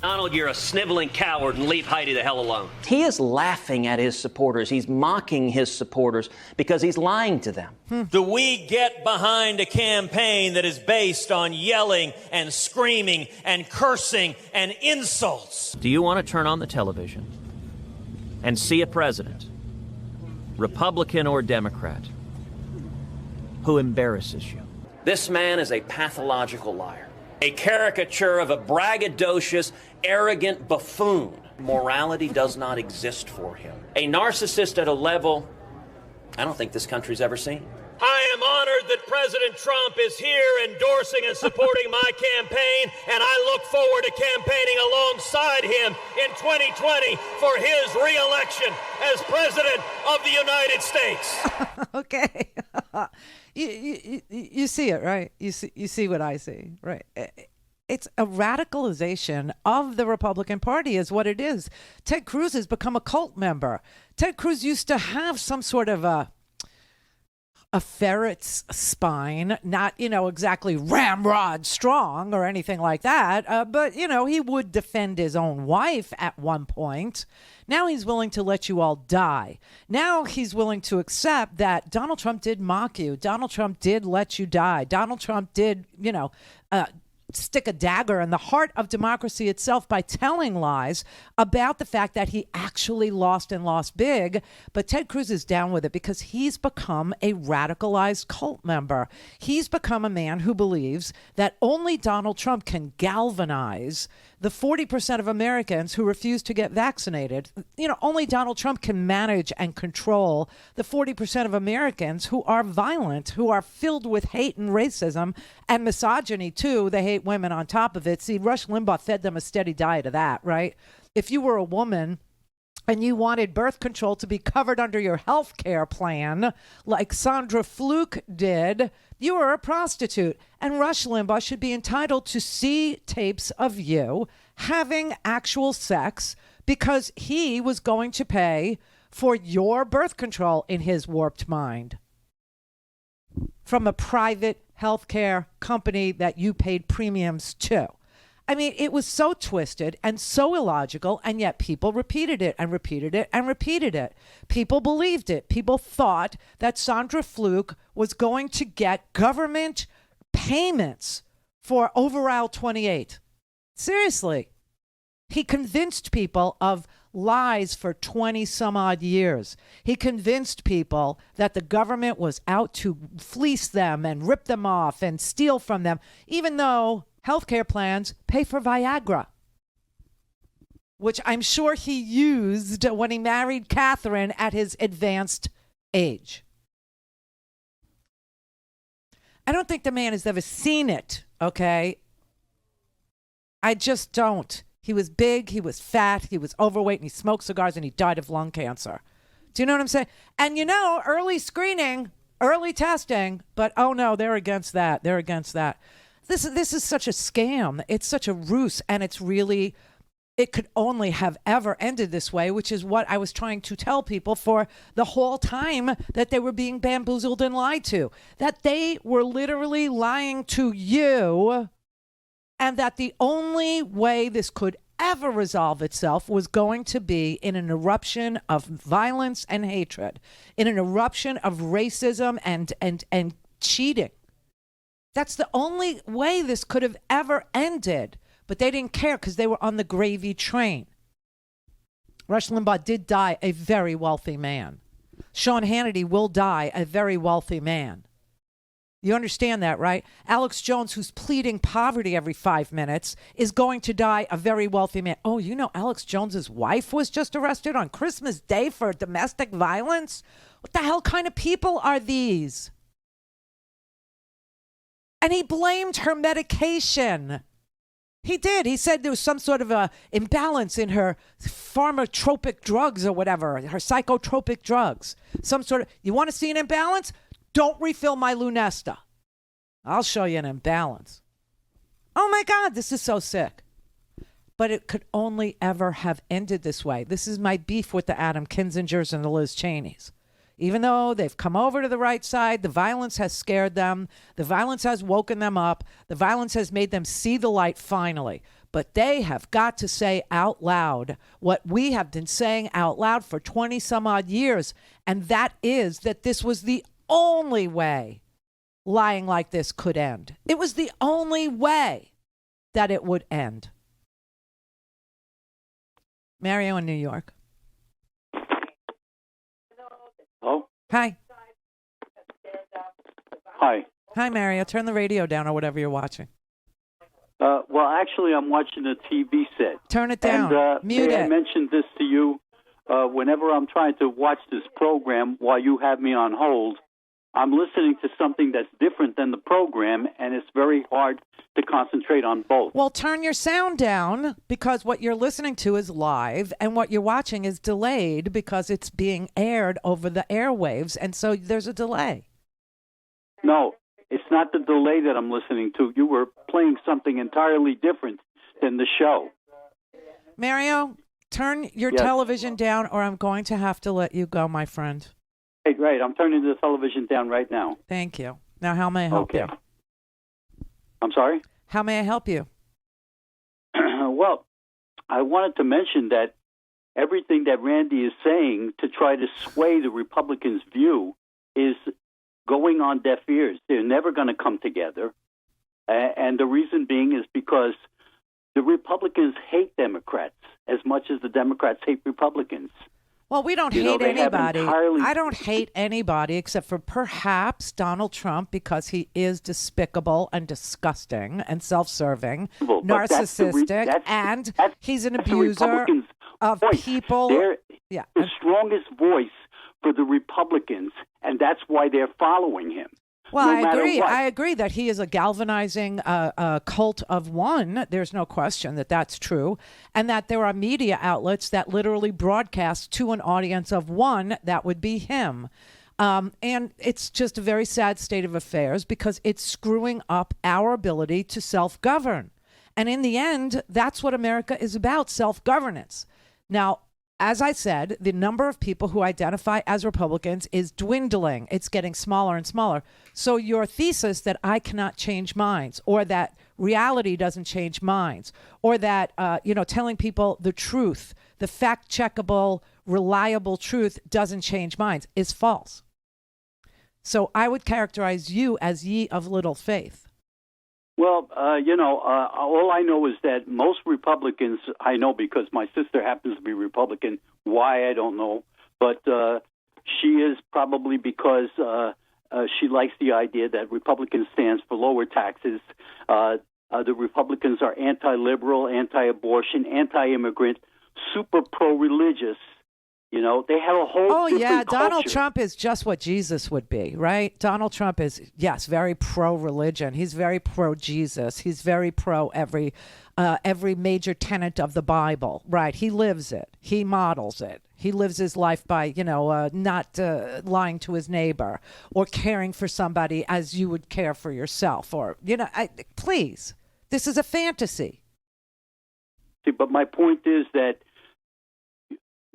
Donald, you're a sniveling coward, and leave Heidi the hell alone. He is laughing at his supporters. He's mocking his supporters because he's lying to them. Do we get behind a campaign that is based on yelling and screaming and cursing and insults? Do you want to turn on the television and see a president, Republican or Democrat, who embarrasses you? This man is a pathological liar, a caricature of a braggadocious, arrogant buffoon. Morality does not exist for him. A narcissist at a level I don't think this country's ever seen. I am honored that President Trump is here endorsing and supporting my campaign, and I look forward to campaigning alongside him in 2020 for his re-election as President of the United States. Okay. You see it, right? You see what I see, right? It's a radicalization of the Republican Party is what it is. Ted Cruz has become a cult member. Ted Cruz used to have some sort of a ferret's spine, not, exactly ramrod strong or anything like that. But, he would defend his own wife at one point. Now he's willing to let you all die. Now he's willing to accept that Donald Trump did mock you. Donald Trump did let you die. Donald Trump did, stick a dagger in the heart of democracy itself by telling lies about the fact that he actually lost and lost big. But Ted Cruz is down with it because he's become a radicalized cult member. He's become a man who believes that only Donald Trump can galvanize the 40% of Americans who refuse to get vaccinated. Only Donald Trump can manage and control the 40% of Americans who are violent, who are filled with hate and racism and misogyny too. They hate women on top of it. See, Rush Limbaugh fed them a steady diet of that, right? If you were a woman and you wanted birth control to be covered under your health care plan, like Sandra Fluke did, you were a prostitute. And Rush Limbaugh should be entitled to see tapes of you having actual sex because he was going to pay for your birth control in his warped mind from a private healthcare company that you paid premiums to. I mean, it was so twisted and so illogical, and yet people repeated it and repeated it and repeated it. People believed it. People thought that Sandra Fluke was going to get government payments for over aisle 28. Seriously. He convinced people of lies for 20 some odd years. He convinced people that the government was out to fleece them and rip them off and steal from them, even though healthcare plans pay for Viagra, which I'm sure he used when he married Catherine at his advanced age. I don't think the man has ever seen it, okay? I just don't. He was big, he was fat, he was overweight, and he smoked cigars, and he died of lung cancer. Do you know what I'm saying? And early screening, early testing, but oh no, they're against that. They're against that. This is such a scam. It's such a ruse, and it could only have ever ended this way, which is what I was trying to tell people for the whole time that they were being bamboozled and lied to, that they were literally lying to you, and that the only way this could ever resolve itself was going to be in an eruption of violence and hatred, in an eruption of racism and cheating. That's the only way this could have ever ended. But they didn't care because they were on the gravy train. Rush Limbaugh did die a very wealthy man. Sean Hannity will die a very wealthy man. You understand that, right? Alex Jones, who's pleading poverty every 5 minutes, is going to die a very wealthy man. Oh, Alex Jones's wife was just arrested on Christmas Day for domestic violence? What the hell kind of people are these? And he blamed her medication. He did. He said there was some sort of a imbalance in her pharmacotropic drugs or whatever, her psychotropic drugs. You want to see an imbalance? Don't refill my Lunesta. I'll show you an imbalance. Oh my God, this is so sick. But it could only ever have ended this way. This is my beef with the Adam Kinzingers and the Liz Cheneys. Even though they've come over to the right side, the violence has scared them. The violence has woken them up. The violence has made them see the light finally. But they have got to say out loud what we have been saying out loud for 20 some odd years. And that is that this was the only way lying like this could end. It was the only way that it would end. Mario in New York. Hello? Hi. Hi. Hi, Mario. Turn the radio down or whatever you're watching. Well, actually, I'm watching a TV set. Turn it down. And, Mute may it. I mentioned this to you. Whenever I'm trying to watch this program while you have me on hold, I'm listening to something that's different than the program, and it's very hard to concentrate on both. Well, turn your sound down because what you're listening to is live and what you're watching is delayed because it's being aired over the airwaves, and so there's a delay. No, it's not the delay that I'm listening to. You were playing something entirely different than the show. Mario, turn your Yes. television down or I'm going to have to let you go, my friend. Hey, right, I'm turning the television down right now. Thank you. Now, how may I help you? I'm sorry? How may I help you? Well, I wanted to mention that everything that Randy is saying to try to sway the Republicans' view is going on deaf ears. They're never going to come together. And the reason being is because the Republicans hate Democrats as much as the Democrats hate Republicans. Well, we don't You know, hate they have anybody. entirely- I don't hate anybody except for perhaps Donald Trump because he is despicable and disgusting and self-serving, But that's the narcissistic, and that's he's an the abuser Republicans' of voice. people. They're Yeah. the strongest voice for the Republicans, and that's why they're following him. Well, no I matter agree. what. I agree that he is a galvanizing cult of one. There's no question that that's true. And that there are media outlets that literally broadcast to an audience of one. That would be him. And it's just a very sad state of affairs because it's screwing up our ability to self-govern. And in the end, that's what America is about, self-governance. Now, as I said, the number of people who identify as Republicans is dwindling. It's getting smaller and smaller. So your thesis that I cannot change minds, or that reality doesn't change minds, or that, telling people the truth, the fact-checkable, reliable truth doesn't change minds is false. So I would characterize you as ye of little faith. Well, all I know is that most Republicans, I know because my sister happens to be Republican. Why, I don't know. But she is probably because she likes the idea that Republican stands for lower taxes. The Republicans are anti-liberal, anti-abortion, anti-immigrant, super pro-religious. You know, they have a whole different Donald culture. Trump is just what Jesus would be, right? Donald Trump is, yes, very pro-religion. He's very pro-Jesus. He's very pro every major tenet of the Bible, right? He lives it. He models it. He lives his life by, not lying to his neighbor or caring for somebody as you would care for yourself. Or, please, this is a fantasy. See, but my point is that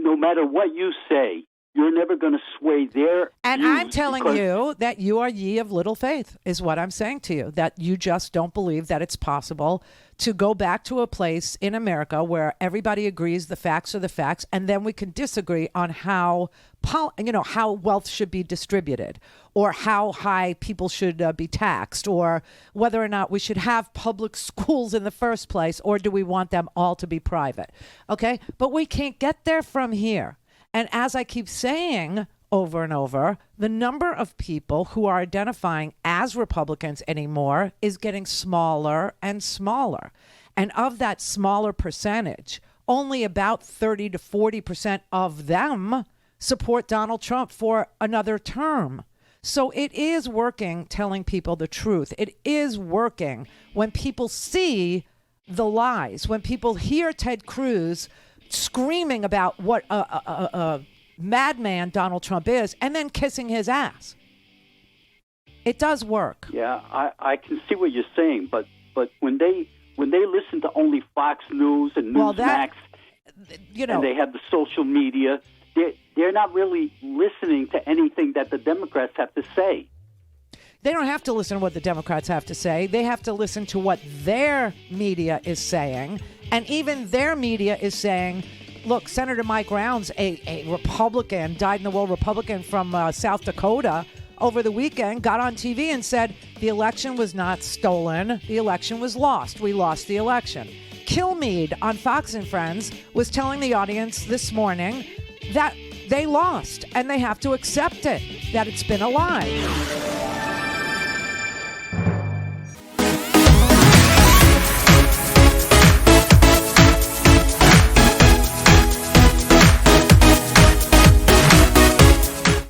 no matter what you say, you're never going to sway their And views I'm telling because- you that you are ye of little faith, is what I'm saying to you, that you just don't believe that it's possible to go back to a place in America where everybody agrees the facts are the facts, and then we can disagree on how wealth should be distributed, or how high people should be taxed, or whether or not we should have public schools in the first place, or do we want them all to be private? Okay, but we can't get there from here. And as I keep saying over and over, the number of people who are identifying as Republicans anymore is getting smaller and smaller. And of that smaller percentage, only about 30 to 40% of them support Donald Trump for another term. So it is working telling people the truth. It is working when people see the lies, when people hear Ted Cruz screaming about what a madman Donald Trump is and then kissing his ass. It does work. Yeah, I can see what you're saying, but when they listen to only Fox News and Newsmax, and they have the social media, they're not really listening to anything that the Democrats have to say. They don't have to listen to what the Democrats have to say. They have to listen to what their media is saying. And even their media is saying, look, Senator Mike Rounds, a Republican, dyed-in-the-wool Republican from South Dakota, over the weekend got on TV and said the election was not stolen. The election was lost. We lost the election. Kilmeade on Fox and Friends was telling the audience this morning that they lost and they have to accept it, that it's been a lie.